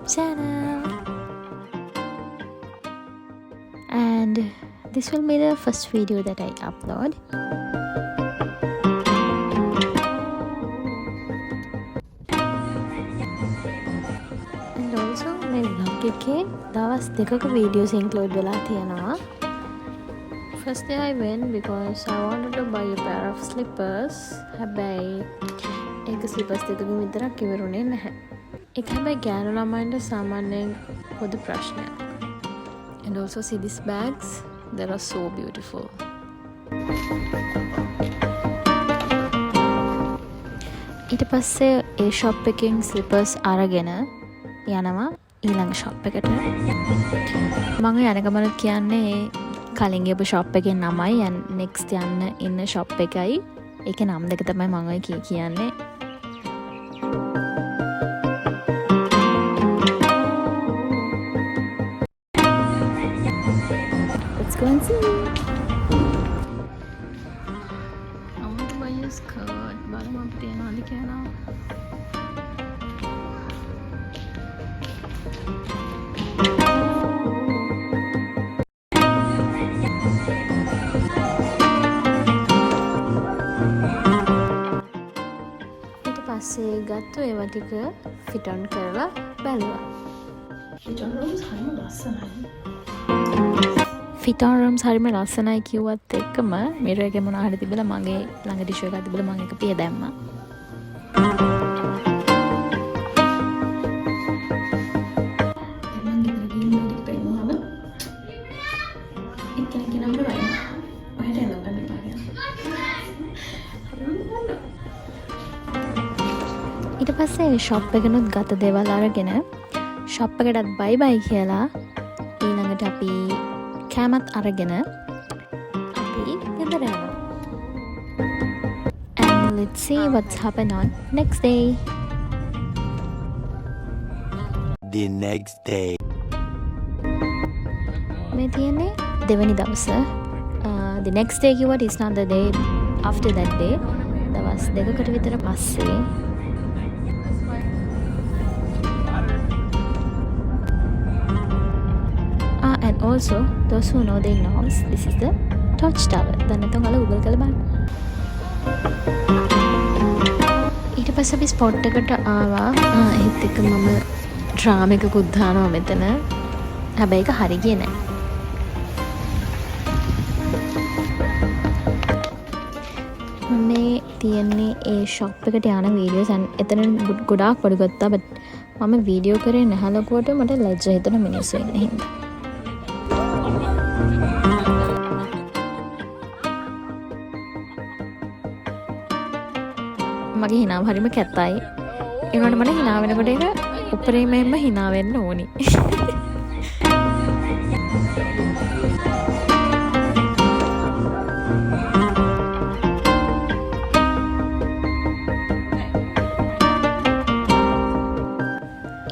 YouTube channel. And this will be the first video that I upload. And also my vlog එකේ දවස් දෙකක videos include වෙලා තියෙනවා. First day I went because I wanted to buy a pair of slippers. හැබැයි ඒක slippers දෙකකින් විතරක් ඉවරුනේ නැහැ. ඒක හැබැයි ගෑනු ළමයින්ට සාමාන්‍යයෙන් පොදු ප්‍රශ්නයක්. And also see these bags, they are so beautiful. ඊට පස්සේ ඒ shop එකෙන් slippers අරගෙන යනවා ඊළඟ shop එකට. මම යන ගමනුත් කියන්නේ කලින් ගියපු shop එකේ නමයි and next යන්න ඉන්න shop එකයි. ඒකේ නම් දෙක තමයි මම ඔය කියන්නේ. Let's go and see. I want to buy a skirt. බලමු අපිට තියනවාද කියලා. ඊට පස්සේ ගත්ත ඒවා ටික fit on කරලා බැලුවා. fit on rooms හරිම ලස්සනයි. fit on rooms හරිම ලස්සනයි කිව්වත් එක්කම mirror එකේ මොනවා හරි තිබිලා මගේ ළඟ ටිෂු එකක් තිබිලා මම ඒක පිය දැම්මා. ඊට පස්සේ ෂොප් එකනොත් ගත දේවල් අරගෙන ෂොප් එකටත් බයි බයි කියලා ඊළඟට අපි කෑමත් අරගෙන අපි ගෙදර යනවා. And let's see what's happened on next day. The next day. මේ තියෙන්නේ දෙවැනි දවස. The next day කිව්වට is not the day after that day. දවස් දෙකකට විතර පස්සේ and also those who know they knows this is the torch tower. දැන් නැත්නම් ඔයාලා Google කරලා බලන්න. ඊට පස්සේ අපි ස්පොට් එකට ආවා. ඒත් එක්ක මම ඩ්‍රාම එකකුත් දානවා මෙතන. හැබැයි ඒක හරි ගියේ නෑ. මේ තියෙන්නේ ඒ ෂොප් එකට යන වීඩියෝස් and එතන ගොඩාක් පොඩි ගත්තා but මම වීඩියෝ කරේ නැහැ ලකුවට මට ලැජ්ජ හිතෙන මිනිස්සු ඉන්න හින්දා. මගේ හිනාව හරිම කැතයි. ඒ වුණාට මට හිනා වෙනකොට ඒක උපරිමයෙන්ම හිනා වෙන්න ඕනි.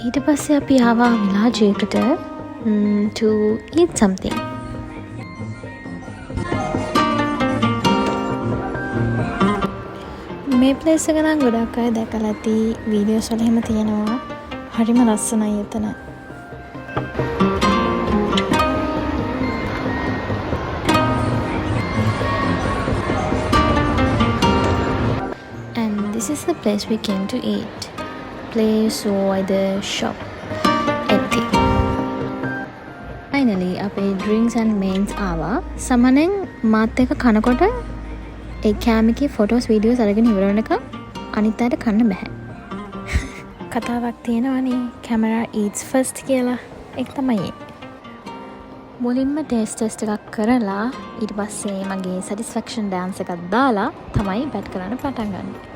ඊට පස්සේ අපි ආවා විලාජයකට to eat something. මේ ප්ලේස් එක නම් ගොඩක් අය දැකලා ඇති වීඩියෝස් වල එහෙම තියෙනවා. හරිම ලස්සනයි එතන. And this is the place we came to eat. Place or the shop. Empty. Finally අපේ drinks and mains ආවා. සමනෙන් මාත් එක කනකොට ඒ කෑමකේ ෆොටෝස් වීඩියෝස් අරගෙන ඉවර වෙනකම් අනිත් අයට කන්න බෑ. කතාවක් තියෙනවනේ camera eats first කියලා. ඒක තමයි. මුලින්ම ටෙස්ට් එකක් කරලා ඊට පස්සේ මගේ satisfaction dance එකක් දාලා තමයි බැට් කරන්න පටන් ගන්නේ.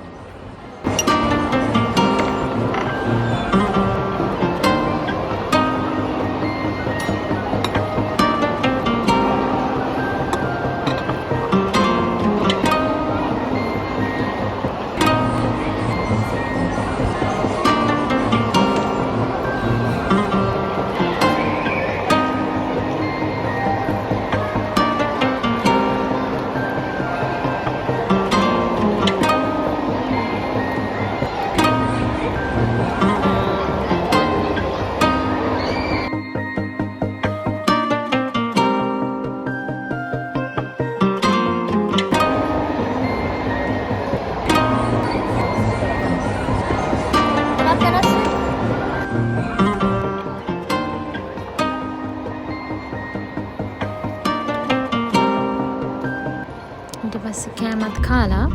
පස්සේ කෑමත් කාලා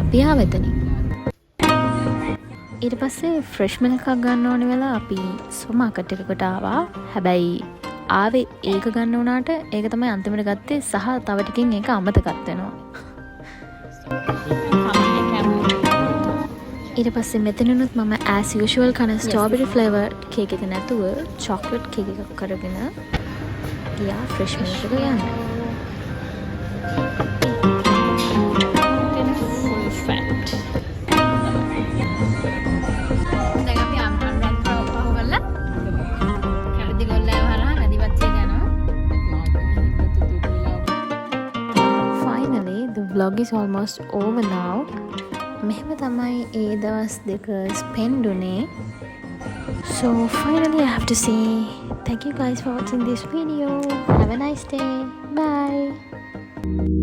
අපි ආවෙතනින්. ඊට පස්සේ ෆ්‍රෙෂ් මිල්ක් එකක් ගන්න ඕනේ වෙලා අපි සුපර් මාකට් එකකට ආවා. හැබැයි ආවේ ඒක ගන්න උනාට ඒක තමයි අන්තිමට ගත්තේ සහ තව ටිකකින් ඒක අමතකත් වෙනවා. ඊට පස්සේ මෙතනුත් මම as usual කන ස්ට්‍රෝබෙරි ෆ්ලේවර් කේක් එක නැතුව චොක්ලට් කේක් එකක් කරගෙන ගියා ෆ්‍රෙෂ් මිල්ක් එක ගන්න. Vlog is almost over now. මෙහෙම තමයි ඒ දවස් දෙක spend උනේ. So finally I have to say thank you guys for watching this video. Have a nice day. Bye.